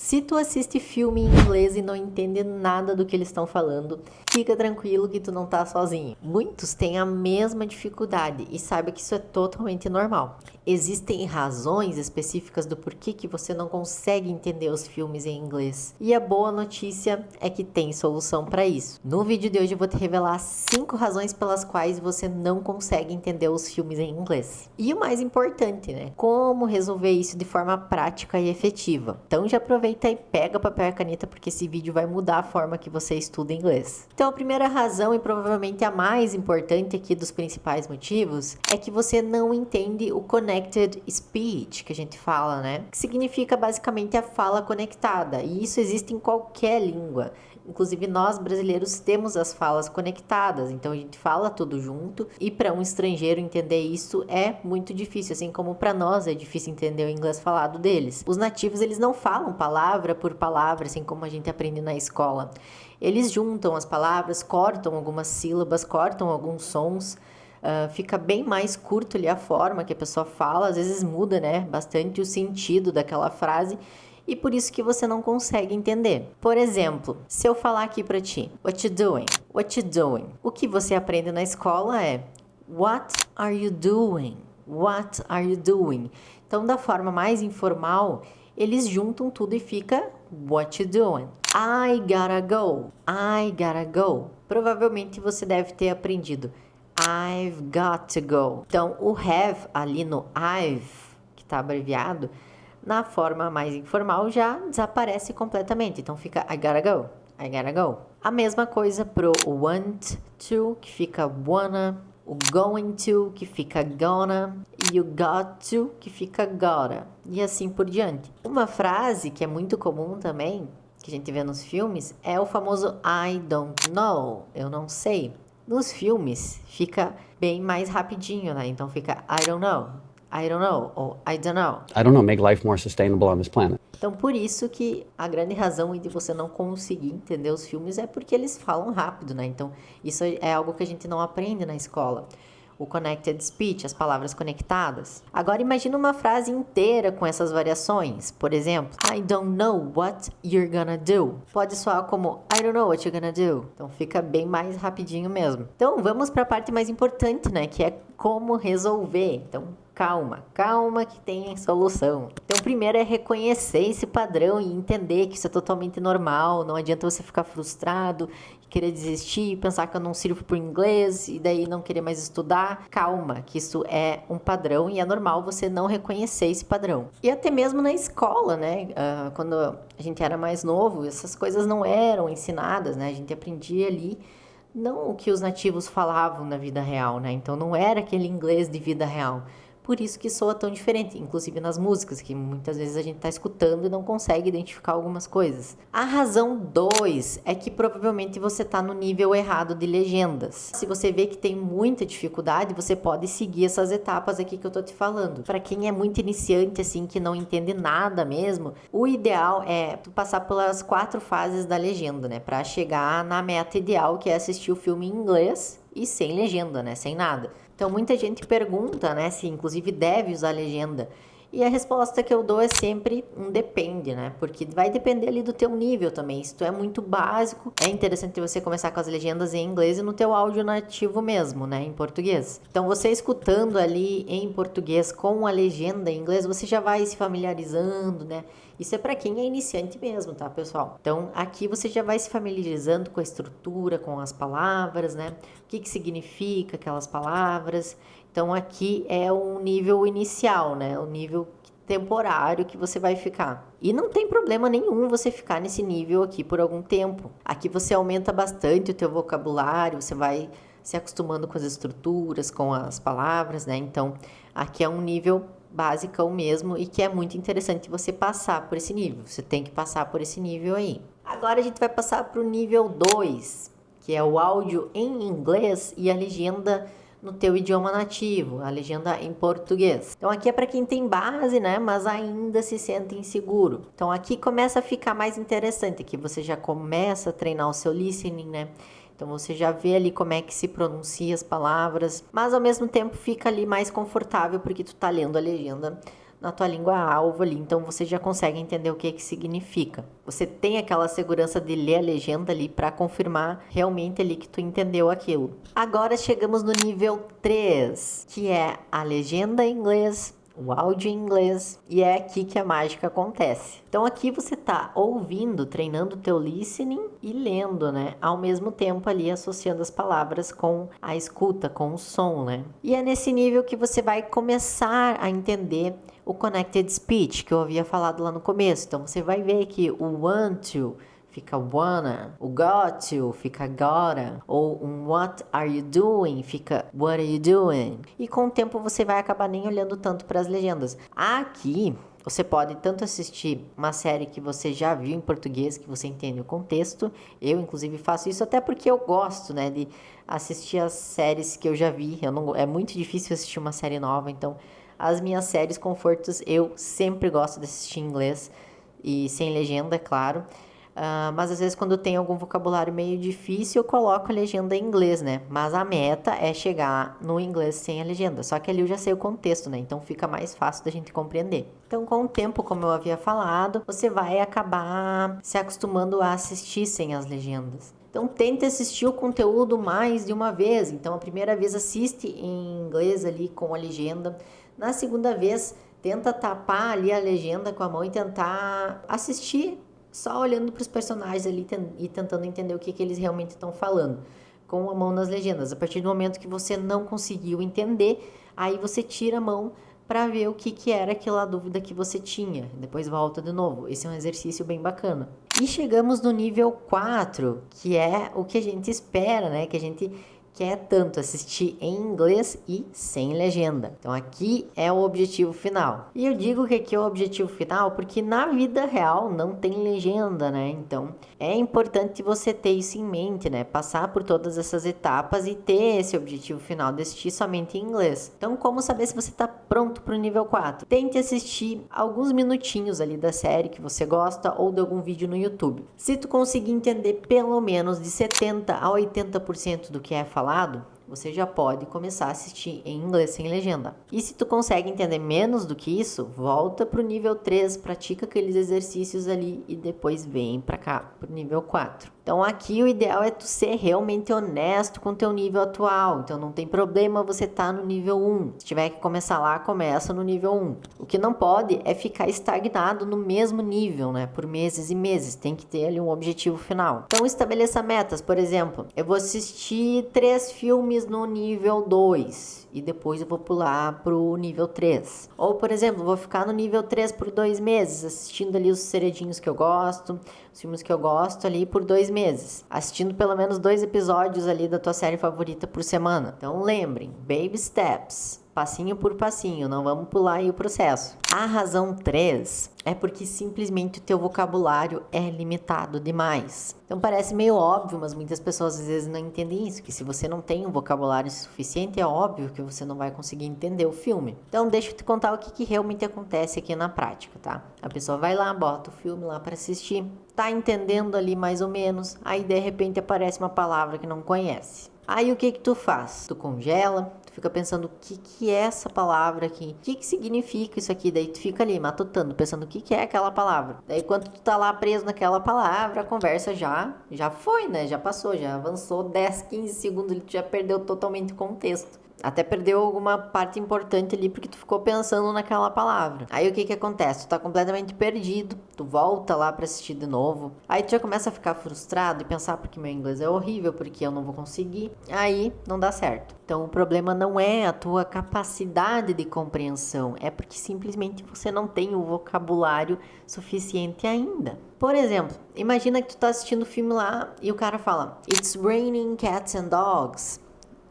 Se tu assiste filme em inglês e não entende nada do que eles estão falando, fica tranquilo que tu não tá sozinho. Muitos têm a mesma dificuldade e saiba que isso é totalmente normal. Existem razões específicas do porquê que você não consegue entender os filmes em inglês. E a boa notícia é que tem solução para isso. No vídeo de hoje eu vou te revelar 5 razões pelas quais você não consegue entender os filmes em inglês. E o mais importante, né? Como resolver isso de forma prática e efetiva. Então já aproveita e pega papel e caneta porque esse vídeo vai mudar a forma que você estuda inglês. Então a primeira razão e provavelmente a mais importante aqui dos principais motivos é que você não entende o connected speech que a gente fala, né? Que significa basicamente a fala conectada, e isso existe em qualquer língua. Inclusive nós brasileiros temos as falas conectadas, então a gente fala tudo junto, e para um estrangeiro entender isso é muito difícil, assim como para nós é difícil entender o inglês falado deles. Os nativos, eles não falam palavra por palavra, assim como a gente aprende na escola. Eles juntam as palavras, cortam algumas sílabas, cortam alguns sons. Fica bem mais curto ali a forma que a pessoa fala, às vezes muda, né, bastante o sentido daquela frase, e por isso que você não consegue entender. Por exemplo, se eu falar aqui pra ti, what you doing? What you doing? O que você aprende na escola é what are you doing? What are you doing? Então, da forma mais informal, eles juntam tudo e fica what you doing? I gotta go. I gotta go. Provavelmente você deve ter aprendido I've got to go. Então, o have ali no I've, que está abreviado, na forma mais informal já desaparece completamente. Então, fica I gotta go, I gotta go. A mesma coisa pro want to, que fica wanna, o going to, que fica gonna, e o got to, que fica gotta, e assim por diante. Uma frase que é muito comum também, que a gente vê nos filmes, é o famoso I don't know, eu não sei. Nos filmes fica bem mais rapidinho, né? Então fica I don't know, ou I don't know. I don't know, make life more sustainable on this planet. Então por isso que a grande razão de você não conseguir entender os filmes é porque eles falam rápido, né? Então isso é algo que a gente não aprende na escola. O connected speech, as palavras conectadas. Agora imagina uma frase inteira com essas variações. Por exemplo, I don't know what you're gonna do. Pode soar como I don't know what you're gonna do. Então fica bem mais rapidinho mesmo. Então vamos para a parte mais importante, né? Que é como resolver. Então calma que tem solução. Então primeiro é reconhecer esse padrão e entender que isso é totalmente normal. Não adianta você ficar frustrado, querer desistir, pensar que eu não sirvo pro inglês e daí não querer mais estudar. Calma, que isso é um padrão e é normal você não reconhecer esse padrão. E até mesmo na escola, né? Quando a gente era mais novo, essas coisas não eram ensinadas, né? A gente aprendia ali não o que os nativos falavam na vida real, né? Então não era aquele inglês de vida real. Por isso que soa tão diferente, inclusive nas músicas, que muitas vezes a gente está escutando e não consegue identificar algumas coisas. A razão 2 é que provavelmente você está no nível errado de legendas. Se você vê que tem muita dificuldade, você pode seguir essas etapas aqui que eu tô te falando. Para quem é muito iniciante, assim, que não entende nada mesmo, o ideal é tu passar pelas 4 fases da legenda, né? Para chegar na meta ideal, que é assistir o filme em inglês e sem legenda, né? Sem nada. Então, muita gente pergunta, né, se inclusive deve usar legenda. E a resposta que eu dou é sempre um depende, né? Porque vai depender ali do teu nível também. Se tu é muito básico, é interessante você começar com as legendas em inglês e no teu áudio nativo mesmo, né? Em português. Então, você escutando ali em português com a legenda em inglês, você já vai se familiarizando, né? Isso é para quem é iniciante mesmo, tá, pessoal? Então, aqui você já vai se familiarizando com a estrutura, com as palavras, né? O que significa aquelas palavras. Então, aqui é o nível inicial, né? O nível temporário que você vai ficar. E não tem problema nenhum você ficar nesse nível aqui por algum tempo. Aqui você aumenta bastante o teu vocabulário, você vai se acostumando com as estruturas, com as palavras, né? Então, aqui é um nível basicão mesmo e que é muito interessante você passar por esse nível. Você tem que passar por esse nível aí. Agora a gente vai passar para o nível 2, que é o áudio em inglês e a legenda no teu idioma nativo, a legenda em português. Então aqui é para quem tem base, né, mas ainda se sente inseguro. Então aqui começa a ficar mais interessante, que você já começa a treinar o seu listening, né? Então você já vê ali como é que se pronuncia as palavras, mas ao mesmo tempo fica ali mais confortável porque tu tá lendo a legenda na tua língua-alvo ali, então você já consegue entender o que significa. Você tem aquela segurança de ler a legenda ali para confirmar realmente ali que tu entendeu aquilo. Agora chegamos no nível 3, que é a legenda em inglês, o áudio em inglês, e é aqui que a mágica acontece. Então aqui você tá ouvindo, treinando o teu listening e lendo, né? Ao mesmo tempo ali associando as palavras com a escuta, com o som, né? E é nesse nível que você vai começar a entender o connected speech que eu havia falado lá no começo. Então você vai ver que o want to fica wanna, o got to fica gotta, ou um what are you doing fica what are you doing. E com o tempo você vai acabar nem olhando tanto para as legendas. Aqui você pode tanto assistir uma série que você já viu em português, que você entende o contexto. Eu, inclusive, faço isso até porque eu gosto, né, de assistir as séries que eu já vi. É muito difícil assistir uma série nova, então as minhas séries confortos eu sempre gosto de assistir em inglês e sem legenda, é claro. Mas às vezes quando tem algum vocabulário meio difícil, eu coloco a legenda em inglês, né? Mas a meta é chegar no inglês sem a legenda. Só que ali eu já sei o contexto, né? Então fica mais fácil da gente compreender. Então com o tempo, como eu havia falado, você vai acabar se acostumando a assistir sem as legendas. Então tente assistir o conteúdo mais de uma vez. Então a primeira vez assiste em inglês ali com a legenda. Na segunda vez, tenta tapar ali a legenda com a mão e tentar assistir só olhando para os personagens ali e tentando entender o que eles realmente estão falando, com a mão nas legendas. A partir do momento que você não conseguiu entender, aí você tira a mão para ver o que era aquela dúvida que você tinha. Depois volta de novo. Esse é um exercício bem bacana. E chegamos no nível 4, que é o que a gente espera, né? Que a gente quer tanto assistir em inglês e sem legenda. Então aqui é o objetivo final. E eu digo que aqui é o objetivo final porque na vida real não tem legenda, né? Então é importante você ter isso em mente, né? Passar por todas essas etapas e ter esse objetivo final de assistir somente em inglês. Então como saber se você está pronto para o nível 4? Tente assistir alguns minutinhos ali da série que você gosta ou de algum vídeo no YouTube. Se tu conseguir entender pelo menos de 70 a 80% do que é falado, você já pode começar a assistir em inglês sem legenda. E se tu consegue entender menos do que isso, volta pro nível 3, pratica aqueles exercícios ali e depois vem pra cá, pro nível 4. Então aqui o ideal é tu ser realmente honesto com o teu nível atual. Então não tem problema você estar no nível 1. Se tiver que começar lá, começa no nível 1. O que não pode é ficar estagnado no mesmo nível, né? Por meses e meses. Tem que ter ali um objetivo final. Então estabeleça metas. Por exemplo, eu vou assistir 3 filmes no nível 2 e depois eu vou pular pro nível 3. Ou, por exemplo, vou ficar no nível 3 por 2 meses, assistindo ali os seriadinhos que eu gosto, os filmes que eu gosto ali por 2 meses. Assistindo pelo menos 2 episódios ali da tua série favorita por semana. Então lembrem, baby steps. Passinho por passinho, não vamos pular aí o processo. A razão 3 é porque simplesmente o teu vocabulário é limitado demais. Então parece meio óbvio, mas muitas pessoas às vezes não entendem isso, que se você não tem um vocabulário suficiente, é óbvio que você não vai conseguir entender o filme. Então deixa eu te contar o que realmente acontece aqui na prática, tá? A pessoa vai lá, bota o filme lá para assistir, tá entendendo ali mais ou menos, aí de repente aparece uma palavra que não conhece. Aí o que tu faz? Tu congela, tu fica pensando o que é essa palavra aqui? O que significa isso aqui? Daí tu fica ali matutando, pensando o que é aquela palavra. Daí quando tu tá lá preso naquela palavra, a conversa já foi, né? Já passou, já avançou 10, 15 segundos, tu já perdeu totalmente o contexto. Até perdeu alguma parte importante ali porque tu ficou pensando naquela palavra. Aí o que acontece? Tu tá completamente perdido, tu volta lá pra assistir de novo. Aí tu já começa a ficar frustrado e pensar porque meu inglês é horrível, porque eu não vou conseguir. Aí não dá certo. Então o problema não é a tua capacidade de compreensão, é porque simplesmente você não tem o vocabulário suficiente ainda. Por exemplo, imagina que tu tá assistindo o filme lá e o cara fala It's raining cats and dogs.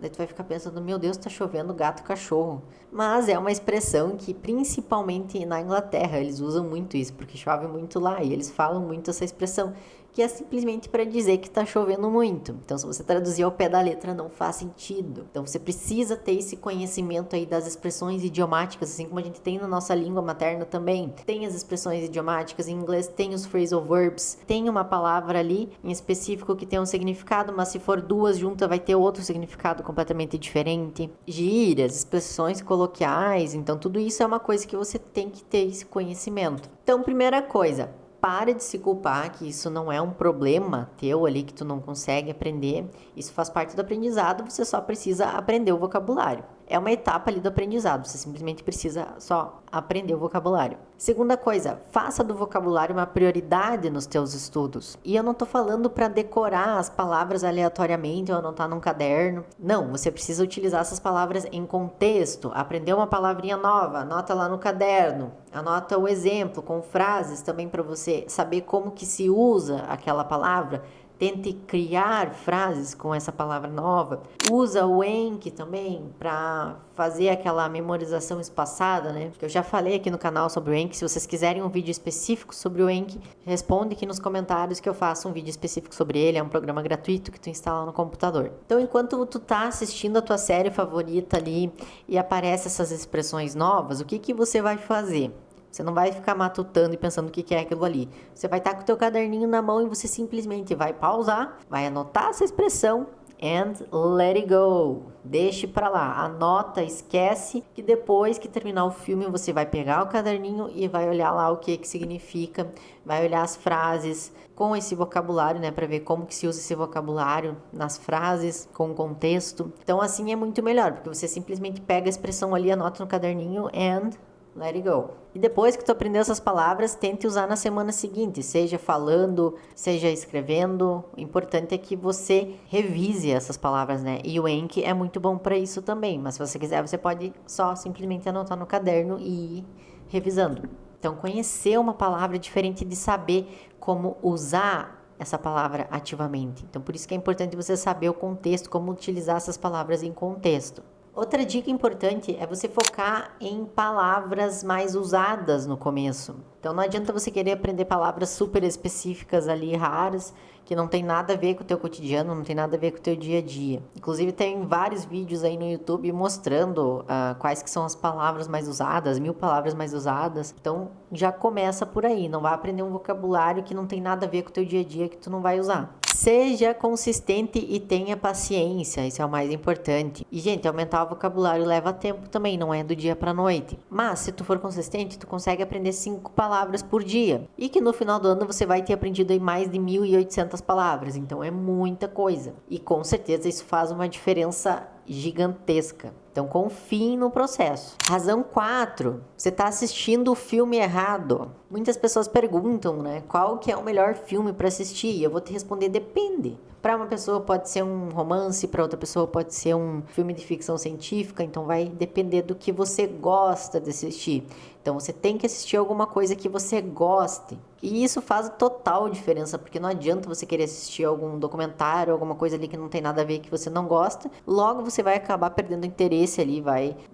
Daí tu vai ficar pensando, meu Deus, tá chovendo gato e cachorro. Mas é uma expressão que principalmente na Inglaterra eles usam muito isso, porque chove muito lá e eles falam muito essa expressão, que é simplesmente para dizer que tá chovendo muito. Então, se você traduzir ao pé da letra, não faz sentido. Então, você precisa ter esse conhecimento aí das expressões idiomáticas, assim como a gente tem na nossa língua materna também. Tem as expressões idiomáticas, em inglês tem os phrasal verbs, tem uma palavra ali em específico que tem um significado, mas se for duas juntas vai ter outro significado completamente diferente. Gírias, expressões coloquiais, então tudo isso é uma coisa que você tem que ter esse conhecimento. Então, primeira coisa, para de se culpar que isso não é um problema teu ali que tu não consegue aprender. Isso faz parte do aprendizado, você só precisa aprender o vocabulário. É uma etapa ali do aprendizado, você simplesmente precisa só aprender o vocabulário. Segunda coisa, faça do vocabulário uma prioridade nos teus estudos. E eu não tô falando para decorar as palavras aleatoriamente ou anotar num caderno. Não, você precisa utilizar essas palavras em contexto. Aprender uma palavrinha nova, anota lá no caderno. Anota o exemplo com frases também para você saber como que se usa aquela palavra. Tente criar frases com essa palavra nova. Usa o Anki também para fazer aquela memorização espaçada, né? Que eu já falei aqui no canal sobre o Anki. Se vocês quiserem um vídeo específico sobre o Anki, responde aqui nos comentários que eu faço um vídeo específico sobre ele. É um programa gratuito que tu instala no computador. Então, enquanto tu tá assistindo a tua série favorita ali e aparecem essas expressões novas, o que que você vai fazer? Você não vai ficar matutando e pensando o que é aquilo ali. Você vai estar com o teu caderninho na mão e você simplesmente vai pausar, vai anotar essa expressão and let it go. Deixe pra lá, anota, esquece, que depois que terminar o filme você vai pegar o caderninho e vai olhar lá o que significa, vai olhar as frases com esse vocabulário, né, para ver como que se usa esse vocabulário nas frases, com o contexto. Então assim é muito melhor, porque você simplesmente pega a expressão ali, anota no caderninho and let it go. E depois que tu aprendeu essas palavras, tente usar na semana seguinte, seja falando, seja escrevendo. O importante é que você revise essas palavras, né? E o Anki é muito bom para isso também, mas se você quiser, você pode só simplesmente anotar no caderno e ir revisando. Então, conhecer uma palavra é diferente de saber como usar essa palavra ativamente. Então, por isso que é importante você saber o contexto, como utilizar essas palavras em contexto. Outra dica importante é você focar em palavras mais usadas no começo. Então não adianta você querer aprender palavras super específicas ali, raras, que não tem nada a ver com o teu cotidiano, não tem nada a ver com o teu dia a dia. Inclusive tem vários vídeos aí no YouTube mostrando quais que são as palavras mais usadas, 1000 palavras mais usadas. Então já começa por aí, não vai aprender um vocabulário que não tem nada a ver com o teu dia a dia, que tu não vai usar. Seja consistente e tenha paciência, isso é o mais importante. E, gente, aumentar o vocabulário leva tempo também, não é do dia pra noite. Mas, se tu for consistente, tu consegue aprender 5 palavras por dia. E que no final do ano você vai ter aprendido aí mais de 1.800 palavras, então é muita coisa. E com certeza isso faz uma diferença gigantesca. Então confie no processo. Razão 4. Você está assistindo o filme errado. Muitas pessoas perguntam, né? Qual que é o melhor filme para assistir? E eu vou te responder, depende. Para uma pessoa pode ser um romance, para outra pessoa pode ser um filme de ficção científica, então vai depender do que você gosta de assistir. Então você tem que assistir alguma coisa que você goste. E isso faz total diferença, porque não adianta você querer assistir algum documentário, alguma coisa ali que não tem nada a ver, que você não gosta. Logo você vai acabar perdendo interesse ali,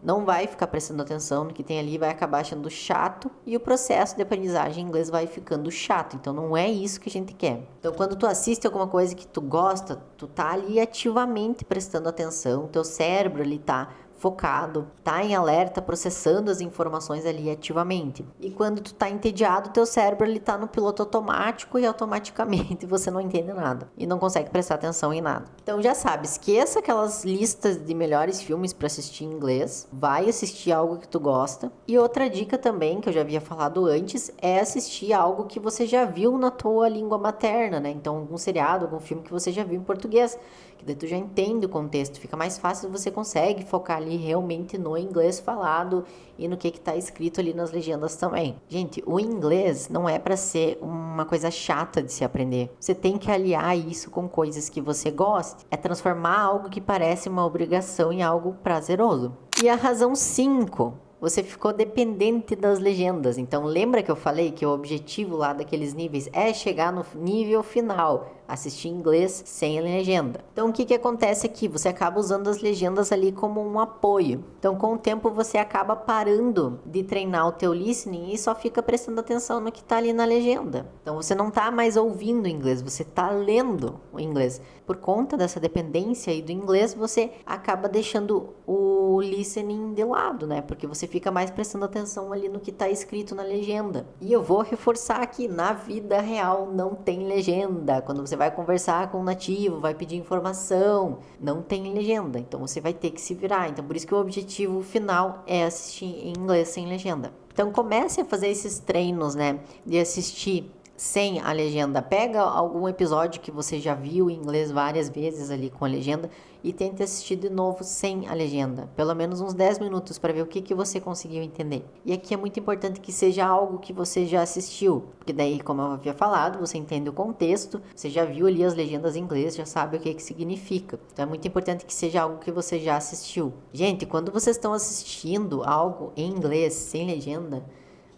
não vai ficar prestando atenção no que tem ali, vai acabar achando chato e o processo de aprendizagem em inglês vai ficando chato. Então não é isso que a gente quer. Então quando tu assiste alguma coisa que tu gosta, tu tá ali ativamente prestando atenção, teu cérebro ali tá focado, tá em alerta, processando as informações ali ativamente. E quando tu tá entediado, teu cérebro ele tá no piloto automático e automaticamente você não entende nada e não consegue prestar atenção em nada. Então já sabe, esqueça aquelas listas de melhores filmes para assistir em inglês, vai assistir algo que tu gosta. E outra dica também, que eu já havia falado antes, é assistir algo que você já viu na tua língua materna, né? Então algum seriado, algum filme que você já viu em português, que daí tu já entende o contexto, fica mais fácil, você consegue focar ali realmente no inglês falado e no que tá escrito ali nas legendas também. Gente, o inglês não é para ser uma coisa chata de se aprender. Você tem que aliar isso com coisas que você goste. É transformar algo que parece uma obrigação em algo prazeroso. E a razão 5. Você ficou dependente das legendas. Então, lembra que eu falei que o objetivo lá daqueles níveis é chegar no nível final. assistir em inglês sem legenda. Então o que que acontece aqui? Você acaba usando as legendas ali como um apoio. Então com o tempo você acaba parando de treinar o teu listening e só fica prestando atenção no que tá ali na legenda. Então você não tá mais ouvindo o inglês, você tá lendo o inglês. Por conta dessa dependência aí do inglês, você acaba deixando o listening de lado, né? Porque você fica mais prestando atenção ali no que tá escrito na legenda. E eu vou reforçar aqui, na vida real não tem legenda. Quando você vai conversar com um nativo, vai pedir informação, não tem legenda. Então você vai ter que se virar. Então por isso que o objetivo final é assistir em inglês sem legenda. Então comece a fazer esses treinos, né? De assistir sem a legenda. Pega algum episódio que você já viu em inglês várias vezes ali com a legenda e tente assistir de novo sem a legenda. Pelo menos uns 10 minutos para ver o que você conseguiu entender. E aqui é muito importante que seja algo que você já assistiu. Porque daí, como eu havia falado, você entende o contexto, você já viu ali as legendas em inglês, já sabe o que significa. Então é muito importante que seja algo que você já assistiu. Gente, quando vocês estão assistindo algo em inglês sem legenda,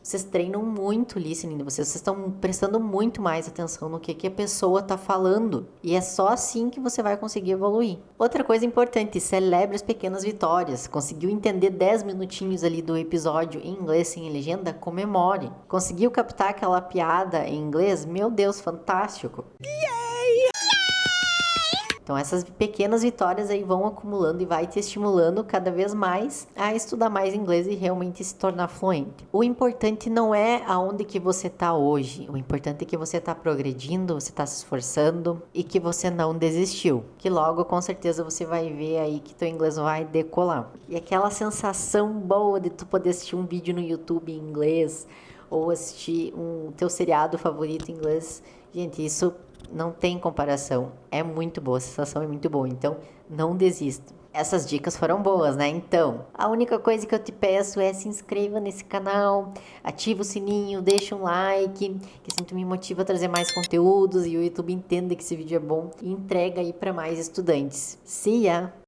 vocês treinam muito o listening de vocês estão prestando muito mais atenção no que a pessoa está falando. E é só assim que você vai conseguir evoluir. Outra coisa importante, celebre as pequenas vitórias. Conseguiu entender 10 minutinhos ali do episódio em inglês sem legenda? Comemore. Conseguiu captar aquela piada em inglês? Meu Deus, fantástico! Então essas pequenas vitórias aí vão acumulando e vai te estimulando cada vez mais a estudar mais inglês e realmente se tornar fluente. O importante não é aonde que você está hoje, o importante é que você está progredindo, você está se esforçando e que você não desistiu. Que logo com certeza você vai ver aí que teu inglês vai decolar. E aquela sensação boa de tu poder assistir um vídeo no YouTube em inglês ou assistir um teu seriado favorito em inglês, gente, isso não tem comparação, é muito boa, a sensação é muito boa, então não desista. Essas dicas foram boas, né? Então, a única coisa que eu te peço é se inscreva nesse canal, ativa o sininho, deixa um like, que sempre me motiva a trazer mais conteúdos e o YouTube entenda que esse vídeo é bom e entrega aí para mais estudantes. See ya!